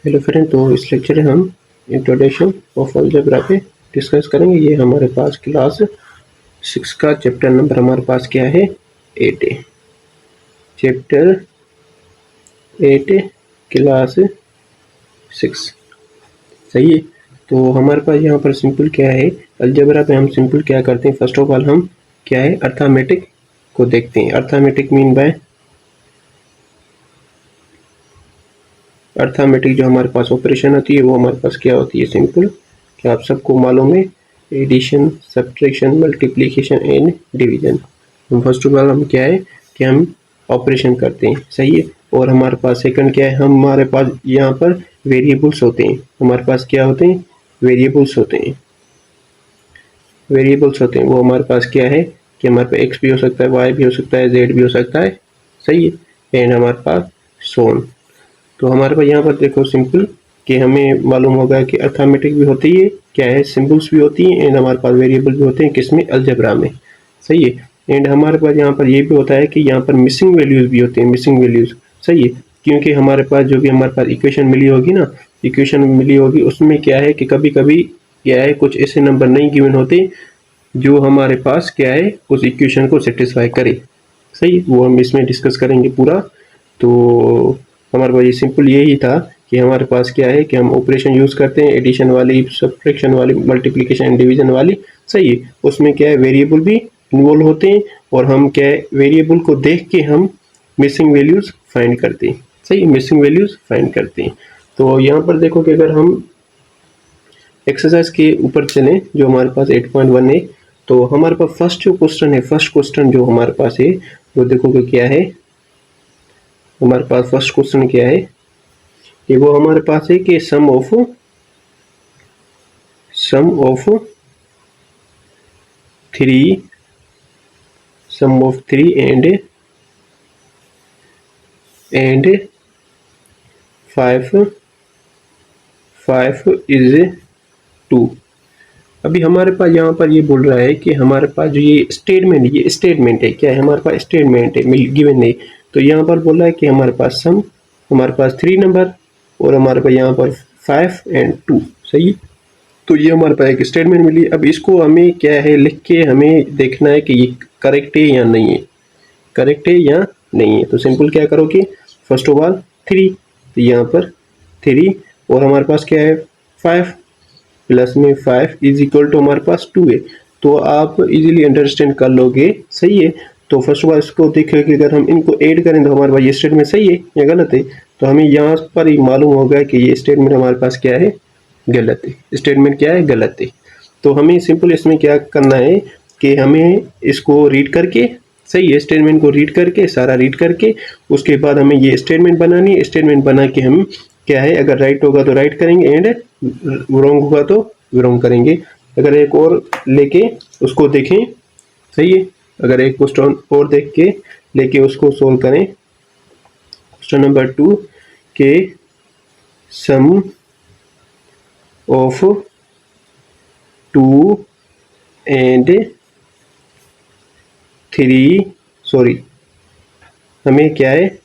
Hello friend, तो इस lecture में हम इंट्रोडक्शन ऑफ अलजेब्रा पे डिस्कस करेंगे। ये हमारे पास क्लास 6 का चैप्टर नंबर हमारे पास क्या है 8 है। चैप्टर 8 क्लास 6, सही है। तो हमारे पास यहाँ पर सिंपल क्या है, अलजेब्रा पे हम सिंपल क्या करते हैं, फर्स्ट ऑफ ऑल हम क्या है अर्थमेटिक को देखते हैं। अर्थमेटिक मीन बाय अर्थमेटिक जो हमारे पास ऑपरेशन होती है वो हमारे पास क्या होती है, सिंपल, क्या आप सबको मालूम है, addition, subtraction, multiplication and division. First of all हम क्या है कि हम ऑपरेशन करते हैं, सही है। और हमारे पास सेकंड क्या है, हमारे पास यहाँ पर वेरिएबल्स होते हैं। हमारे पास क्या होते हैं, वेरिएबल्स होते हैं। वेरिएबल्स होते हैं वो हमारे पास क्या है कि हमारे पास एक्स भी हो सकता है, वाई भी हो सकता है, जेड भी हो सकता है, सही है। एंड हमारे पास सोन। तो हमारे पास यहाँ पर देखो सिंपल कि हमें मालूम होगा कि अर्थमेटिक भी होती है, क्या है, सिंबल्स भी होती हैं, एंड हमारे पास वेरिएबल भी होते हैं, किसमें, अलजेब्रा में, सही है। एंड हमारे पास यहाँ पर ये भी होता है कि यहाँ पर मिसिंग वैल्यूज भी होते हैं, मिसिंग वैल्यूज, सही है। क्योंकि हमारे पास जो भी हमारे पास इक्वेशन मिली होगी ना, इक्वेशन मिली होगी उसमें क्या है कि कभी कभी क्या है कुछ ऐसे नंबर नहीं गिवन होते जो हमारे पास क्या है उस इक्वेशन को सेटिस्फाई करे, सही। वो हम इसमें डिस्कस करेंगे पूरा। तो हमारे पास ये सिंपल यही था कि हमारे पास क्या है कि हम ऑपरेशन यूज़ करते हैं, एडिशन वाली, सब्ट्रैक्शन वाली, मल्टीप्लिकेशन एंड डिवीजन वाली, सही है। उसमें क्या है वेरिएबल भी इन्वॉल्व होते हैं और हम क्या है वेरिएबल को देख के हम मिसिंग वैल्यूज़ फाइंड करते हैं, सही, मिसिंग वैल्यूज़ फाइंड करते हैं। तो यहाँ पर देखो कि अगर हम एक्सरसाइज के ऊपर चलें जो हमारे पास 8.1 है, तो हमारे पास फर्स्ट जो क्वेश्चन है, फर्स्ट क्वेश्चन जो हमारे पास है वो देखो कि क्या है। हमारे पास फर्स्ट क्वेश्चन क्या है कि वो हमारे पास है कि सम ऑफ 3 एंड 5 इज 2। अभी हमारे पास यहाँ पर ये बोल रहा है कि हमारे पास जो ये स्टेटमेंट है, क्या है, हमारे पास स्टेटमेंट है गिवन है। तो यहाँ पर बोल रहा है कि हमारे पास सम, हमारे पास 3 नंबर और हमारे पास यहाँ पर 5 एंड 2, सही। तो ये हमारे पास एक स्टेटमेंट मिली। अब इसको हमें क्या है लिख के हमें देखना है कि ये करेक्ट है या नहीं है, करेक्ट है या नहीं है। तो सिंपल क्या करोगे, फर्स्ट ऑफ ऑल 3, तो यहाँ पर 3 और हमारे पास क्या है 5 प्लस में 5 इज इक्वल टू हमारे पास 2 है। तो आप इजीली अंडरस्टैंड कर लोगे, सही है। तो फर्स्ट ऑफ ऑल इसको देखिए कि अगर हम इनको ऐड करें तो हमारे पास ये स्टेटमेंट सही है या गलत है। तो हमें यहाँ पर ही मालूम होगा कि ये स्टेटमेंट हमारे पास क्या है, गलत है। स्टेटमेंट क्या है, गलत है। तो हमें सिंपल इसमें क्या करना है कि हमें इसको रीड करके, सही है, स्टेटमेंट को रीड करके, सारा रीड करके उसके बाद हमें ये स्टेटमेंट बनानी है। स्टेटमेंट बना के हम क्या है, अगर राइट होगा तो राइट करेंगे एंड रॉन्ग होगा तो रॉन्ग करेंगे। अगर एक और लेके उसको देखें, सही है, अगर एक क्वेश्चन और देख के लेके उसको सोल्व करें, क्वेश्चन नंबर 2 के सम ऑफ 2 एंड 3, सॉरी हमें क्या है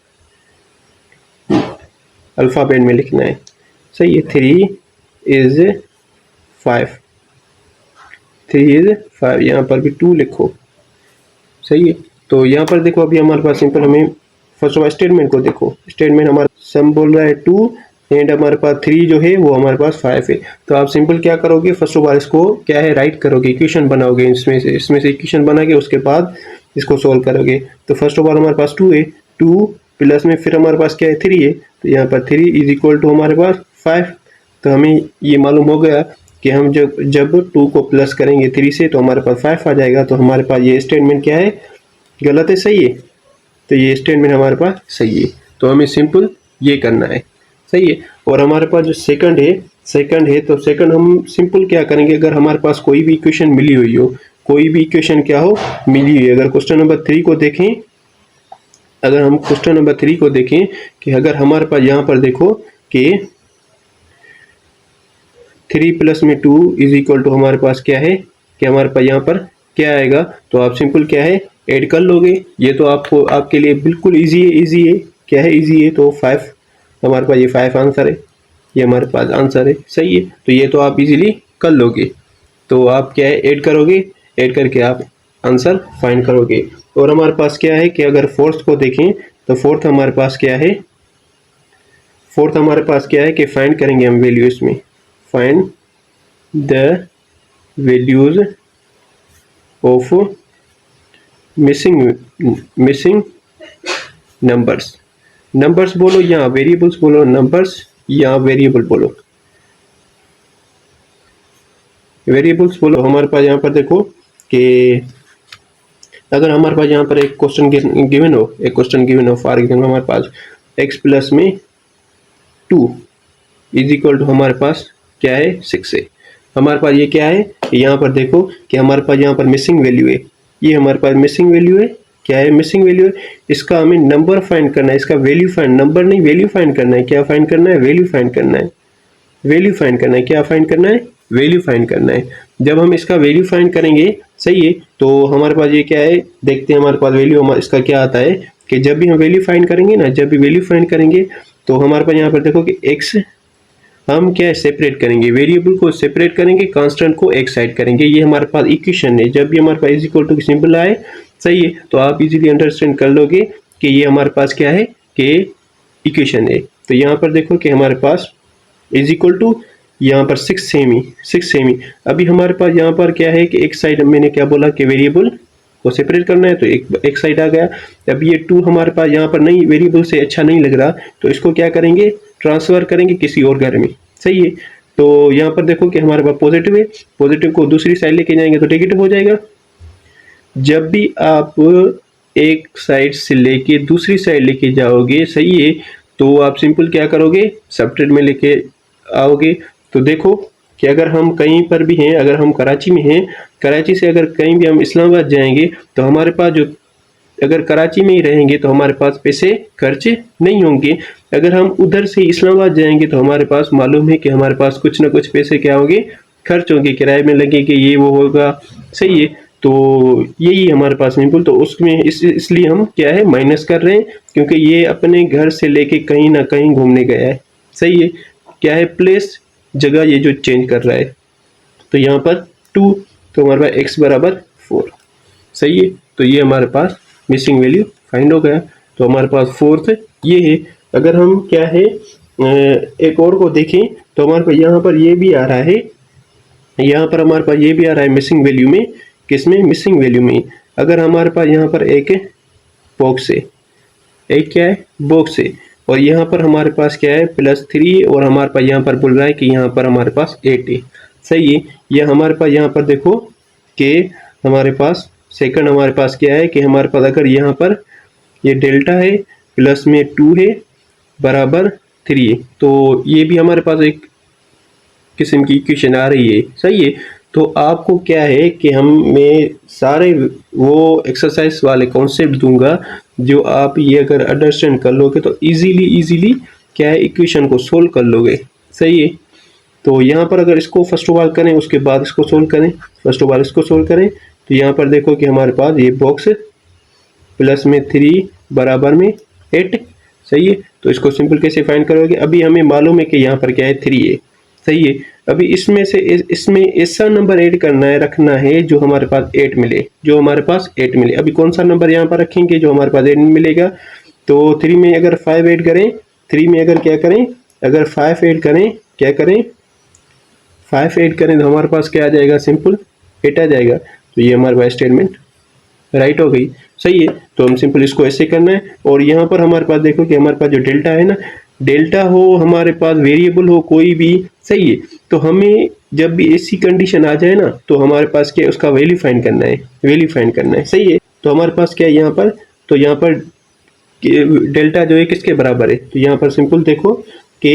अल्फ़ाबेट में लिखना है, सही है। 3 इज 5, 3 इज 5, यहाँ पर भी 2 लिखो, सही है। तो यहाँ पर देखो अभी हमारे पास सिंपल हमें फर्स्ट ऑफ स्टेटमेंट को देखो। स्टेटमेंट हमारा सम बोल रहा है 2 एंड हमारे पास 3 जो है वो हमारे पास 5 है। तो आप सिंपल क्या करोगे, फर्स्ट ऑफ ऑल इसको क्या है राइट करोगे, इक्वेशन बनाओगे, इसमें से इक्वेशन बना के उसके बाद इसको सोल्व करोगे। तो फर्स्ट ऑफ ऑल हमारे पास 2 है, 2 प्लस में फिर हमारे पास क्या है 3 है, तो यहाँ पर 3 इज इक्वल टू हमारे पास 5। तो हमें ये मालूम हो गया कि हम जब 2 को प्लस करेंगे 3 से तो हमारे पास 5 आ जाएगा। तो हमारे पास ये स्टेटमेंट क्या है, गलत है, सही है। तो ये स्टेटमेंट हमारे पास सही है। तो हमें सिंपल ये करना है, सही है। और हमारे पास जो सेकंड है तो सेकंड हम सिंपल क्या करेंगे, अगर हमारे पास कोई भी इक्वेशन मिली हुई हो, कोई भी इक्वेशन क्या हो मिली हुई है, अगर क्वेश्चन नंबर 3 को देखें, अगर हम क्वेश्चन नंबर 3 को देखें कि अगर हमारे पास यहाँ पर देखो कि 3 प्लस में 2 इज इक्वल टू हमारे पास क्या है कि हमारे पास यहाँ पर क्या आएगा, तो आप सिंपल क्या है ऐड कर लोगे। ये तो आपको आपके लिए बिल्कुल इजी है, क्या है इजी है। तो 5 हमारे पास ये 5 आंसर है, ये हमारे पास आंसर है। सही है, तो ये तो आप इजीली कर लोगे। तो आप क्या है ऐड करोगे, ऐड करके आप आंसर फाइंड करोगे। और हमारे पास क्या है कि अगर फोर्थ को देखें तो फोर्थ हमारे पास क्या है, फोर्थ हमारे पास क्या है कि फाइंड करेंगे हम वैल्यू इसमें, find the values of missing numbers. Numbers बोलो या वेरिएबल्स बोलो, नंबर्स या वेरिएबल बोलो, वेरिएबल्स बोलो। हमारे पास यहाँ पर देखो कि अगर हमारे पास यहाँ पर एक क्वेश्चन गिवन हो, एक क्वेश्चन गिवन हो, फॉर एग्जाम्पल हमारे पास x प्लस में 2 इज इक्वल टू हमारे पास क्या है 6 है। हमारे पास ये क्या है, यहाँ पर देखो कि हमारे पास यहाँ पर मिसिंग वैल्यू है, ये हमारे पास मिसिंग वैल्यू है। क्या है, मिसिंग वैल्यू है। इसका हमें नंबर फाइंड करना है, इसका वैल्यू फाइंड, नंबर नहीं वैल्यू फाइंड करना है। क्या फाइंड करना है, वैल्यू फाइंड करना है, वैल्यू फाइंड करना है। क्या फाइंड करना है, वैल्यू फाइंड करना है। जब हम इसका वैल्यू फाइंड करेंगे, सही है, तो हमारे पास ये क्या है, देखते हैं हमारे पास वैल्यू इसका क्या आता है कि जब भी हम वैल्यू फाइंड करेंगे ना, जब भी वैल्यू फाइंड करेंगे तो हमारे पास यहाँ पर देखो कि x हम क्या सेपरेट करेंगे, वेरिएबल को सेपरेट करेंगे, कांस्टेंट को एक साइड करेंगे। ये हमारे पास इक्वेशन है। जब भी हमारे पास इज इक्वल टू की सिंबल आए, सही है, तो आप इजीली अंडरस्टैंड कर लोगे कि ये हमारे पास क्या है कि इक्वेशन है। तो यहाँ पर देखो कि हमारे पास इज इक्वल टू यहाँ पर 6 सेमी। अभी हमारे पास यहाँ पर क्या है कि एक साइड मैंने क्या बोला कि वेरिएबल को सेपरेट करना है, तो एक साइड आ गया। अब ये 2 हमारे पास यहाँ पर नहीं, वेरिएबल से अच्छा नहीं लग रहा, तो इसको क्या करेंगे, ट्रांसफर करेंगे किसी और घर में। सही है, तो यहाँ पर देखो कि हमारे पास पॉजिटिव है, पॉजिटिव को दूसरी साइड लेके जाएंगे तो नेगेटिव हो जाएगा। जब भी आप एक साइड से लेके दूसरी साइड लेके जाओगे, सही है, तो आप सिंपल क्या करोगे, सबट्रैक्ट में लेके आओगे। तो देखो कि अगर हम कहीं पर भी हैं, अगर हम कराची में हैं, कराची से अगर कहीं भी हम इस्लामाबाद जाएंगे तो हमारे पास जो, अगर कराची में ही रहेंगे तो हमारे पास पैसे खर्च नहीं होंगे। अगर हम उधर से इस्लामाबाद जाएंगे तो हमारे पास मालूम है कि हमारे पास कुछ ना कुछ पैसे क्या होंगे, खर्च होंगे, किराए में लगेंगे, ये वो होगा। सही है, तो यही हमारे पास सिंपल, तो उसमें इसलिए हम क्या है माइनस कर रहे हैं, क्योंकि ये अपने घर से लेके कहीं ना कहीं घूमने गया है। सही है, क्या है, प्लेस, जगह ये जो चेंज कर रहा है। तो यहाँ पर 2, तो हमारे पास x बराबर 4। सही है, तो ये हमारे पास मिसिंग वैल्यू फाइंड हो गया। तो हमारे पास फोर्थ ये है। अगर हम क्या है एक और को देखें तो हमारे पास यहाँ पर ये भी आ रहा है, यहाँ पर हमारे पास ये भी आ रहा है मिसिंग वैल्यू में। किसमें, मिसिंग वैल्यू में। अगर हमारे पास यहाँ पर एक बॉक्स है, एक क्या है, बॉक्स है, और यहाँ पर हमारे पास क्या है +3, और हमारे पास यहाँ पर बोल रहा है कि यहाँ पर हमारे पास 8 है। सही है, यह हमारे पास यहाँ पर देखो कि हमारे पास सेकंड हमारे पास क्या है कि हमारे पास अगर यहाँ पर ये डेल्टा है प्लस में 2 है बराबर 3 है, तो ये भी हमारे पास एक किस्म की इक्वेशन आ रही है। सही है, तो आपको क्या है कि मैं सारे वो एक्सरसाइज वाले कॉन्सेप्ट दूंगा जो आप ये अगर अंडरस्टैंड कर लोगे तो इजीली क्या है इक्वेशन को सोल्व कर लोगे। सही है, तो यहाँ पर अगर इसको फर्स्ट ऑफ ऑल करें, उसके बाद इसको सोल्व करें, फर्स्ट ऑफ ऑल इसको सोल्व करें, तो यहाँ पर देखो कि हमारे पास ये बॉक्स प्लस में 3 बराबर में 8। सही है, तो इसको सिंपल कैसे फाइंड करोगे, अभी हमें मालूम है कि यहाँ पर क्या है 3 है। सही है, अभी इसमें से इसमें ऐसा नंबर ऐड करना है, रखना है जो हमारे पास 8 मिले, जो हमारे पास 8 मिले। अभी कौन सा नंबर यहाँ पर रखेंगे जो हमारे पास 8 मिलेगा, तो 3 में अगर 5 ऐड करें, 3 में अगर क्या करें, अगर 5 ऐड करें, क्या करें, 5 ऐड करें तो हमारे पास क्या आ जाएगा, सिंपल 8 आ जाएगा। तो ये हमारे पास स्टेटमेंट राइट हो गई। सही है, तो हम सिंपल इसको ऐसे करना है। और यहाँ पर हमारे पास देखो कि हमारे पास जो डेल्टा है ना, डेल्टा हो हमारे पास वेरिएबल हो कोई भी, सही है, तो हमें जब भी ऐसी कंडीशन आ जाए ना तो हमारे पास क्या है, उसका वैल्यू फाइंड करना है, वैल्यू फाइंड करना है। सही है, तो हमारे पास क्या है यहाँ पर, तो यहाँ पर डेल्टा जो है किसके बराबर है, तो यहाँ पर सिंपल देखो कि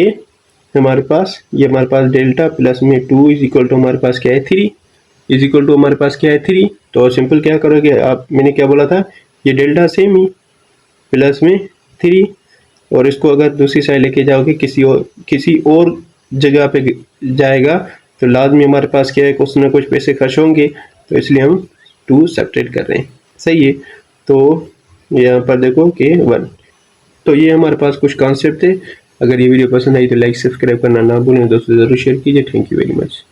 हमारे पास ये हमारे पास डेल्टा प्लस में 2 इज इक्वल टू हमारे पास क्या है 3, इज इक्वल टू हमारे पास क्या है 3। तो सिंपल क्या करोगे आप, मैंने क्या बोला था, ये डेल्टा सेम ही प्लस में 3, और इसको अगर दूसरी साइड लेके जाओगे किसी और जगह पे जाएगा तो लाजमी हमारे पास क्या है, कुछ ना कुछ पैसे खर्च होंगे, तो इसलिए हम 2 सब्ट्रैक्ट कर रहे हैं। सही है, तो यहाँ पर देखो कि 1। तो ये हमारे पास कुछ कॉन्सेप्ट थे अगर ये वीडियो पसंद आई तो लाइक सब्सक्राइब करना ना भूलें, दोस्तों ज़रूर शेयर कीजिए। Thank you very much.